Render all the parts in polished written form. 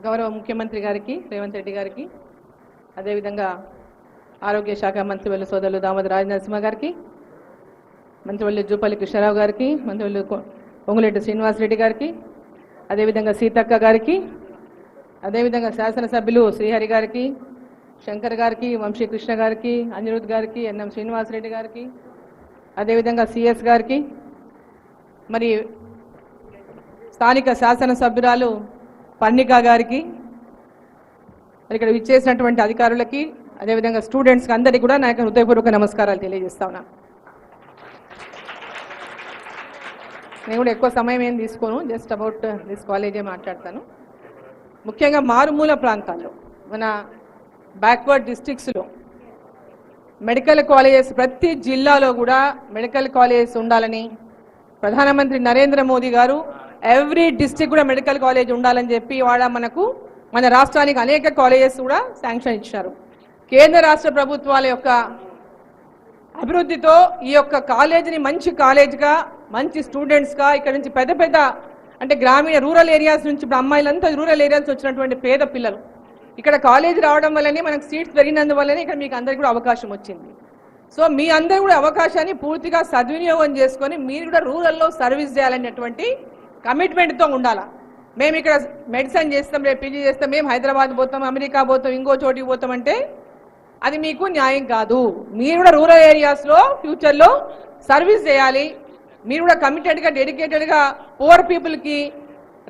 గౌరవ ముఖ్యమంత్రి గారికి రేవంత్ రెడ్డి గారికి, అదేవిధంగా ఆరోగ్య శాఖ మంత్రివర్యులు సోదరులు దామోదర రాజనరసింహ గారికి, మంత్రివర్యులు జూపల్లి కృష్ణారావు గారికి, మంత్రివర్యులు పొంగులేటి శ్రీనివాసరెడ్డి గారికి, అదేవిధంగా సీతక్క గారికి, అదేవిధంగా శాసనసభ్యులు శ్రీహరి గారికి, శంకర్ గారికి, వంశీకృష్ణ గారికి, అనిరుద్ గారికి, ఎన్ఎం శ్రీనివాసరెడ్డి గారికి, అదేవిధంగా సిఎస్ గారికి, మరి స్థానిక శాసనసభ్యురాలు పర్ణికా గారికి, మరి ఇక్కడ విచ్చేసినటువంటి అధికారులకి, అదేవిధంగా స్టూడెంట్స్కి అందరికీ కూడా నా యొక్క హృదయపూర్వక నమస్కారాలు తెలియజేస్తా ఉన్నాను. నేను కూడా ఎక్కువ సమయం ఏం తీసుకోను, జస్ట్ అబౌట్ దిస్ కాలేజే మాట్లాడతాను. ముఖ్యంగా మారుమూల ప్రాంతాల్లో, మన బ్యాక్వర్డ్ డిస్ట్రిక్ట్స్లో మెడికల్ కాలేజెస్, ప్రతి జిల్లాలో కూడా మెడికల్ కాలేజెస్ ఉండాలని ప్రధానమంత్రి నరేంద్ర మోదీ గారు ఎవ్రీ డిస్ట్రిక్ట్ కూడా మెడికల్ కాలేజ్ ఉండాలని చెప్పి మన రాష్ట్రానికి అనేక కాలేజెస్ కూడా శాంక్షన్ ఇచ్చారు. కేంద్ర రాష్ట్ర ప్రభుత్వాల యొక్క అభివృద్ధితో ఈ యొక్క కాలేజీని మంచి కాలేజ్గా, మంచి స్టూడెంట్స్గా, ఇక్కడ నుంచి పెద్ద పెద్ద అంటే గ్రామీణ రూరల్ ఏరియాస్ నుంచి, ఇప్పుడు అమ్మాయిలంతా రూరల్ ఏరియాస్ వచ్చినటువంటి పేద పిల్లలు ఇక్కడ కాలేజ్ రావడం వల్లనే మనకు సీట్స్ పెరిగినందువల్లనే ఇక్కడ మీకు అందరికీ కూడా అవకాశం వచ్చింది. సో మీ అందరూ కూడా అవకాశాన్ని పూర్తిగా సద్వినియోగం చేసుకొని మీరు కూడా రూరల్లో సర్వీస్ చేయాలనేటువంటి కమిట్మెంట్తో ఉండాలా. మేము ఇక్కడ మెడిసిన్ చేస్తాం, రేపు పీజీ చేస్తాం, మేము హైదరాబాద్ పోతాం, అమెరికా పోతాం, ఇంకో చోటికి పోతామంటే అది మీకు న్యాయం కాదు. మీరు కూడా రూరల్ ఏరియాస్లో ఫ్యూచర్లో సర్వీస్ చేయాలి. మీరు కూడా కమిటెడ్గా, డెడికేటెడ్గా పూర్ పీపుల్కి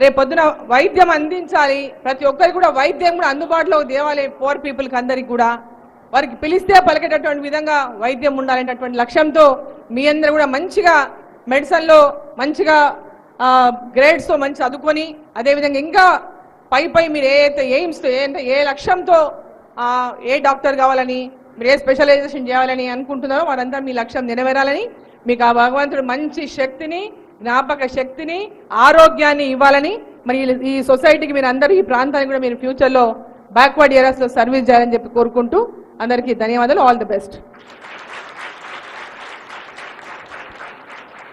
రేపు పొద్దున వైద్యం అందించాలి. ప్రతి ఒక్కరికి కూడా వైద్యం కూడా అందుబాటులో తేవాలి. పూర్ పీపుల్కి అందరికి కూడా వారికి పిలిస్తే పలికేటటువంటి విధంగా వైద్యం ఉండాలనేటటువంటి లక్ష్యంతో మీ అందరూ కూడా మంచిగా మెడిసిన్లో మంచిగా గ్రేడ్స్తో మంచి చదువుకొని, అదేవిధంగా ఇంకా పై మీరు ఎయిమ్స్తో ఏ లక్ష్యంతో ఏ డాక్టర్ కావాలని, మీరు ఏ స్పెషలైజేషన్ చేయాలని అనుకుంటున్నారో వారంతా మీ లక్ష్యం నెరవేరాలని, మీకు ఆ భగవంతుడు మంచి శక్తిని, జ్ఞాపక శక్తిని, ఆరోగ్యాన్ని ఇవ్వాలని, మరి ఈ సొసైటీకి మీరు అందరూ, ఈ ప్రాంతానికి కూడా మీరు ఫ్యూచర్లో బ్యాక్వర్డ్ ఏరియాస్లో సర్వీస్ చేయాలని చెప్పి కోరుకుంటూ అందరికీ ధన్యవాదాలు. All the best.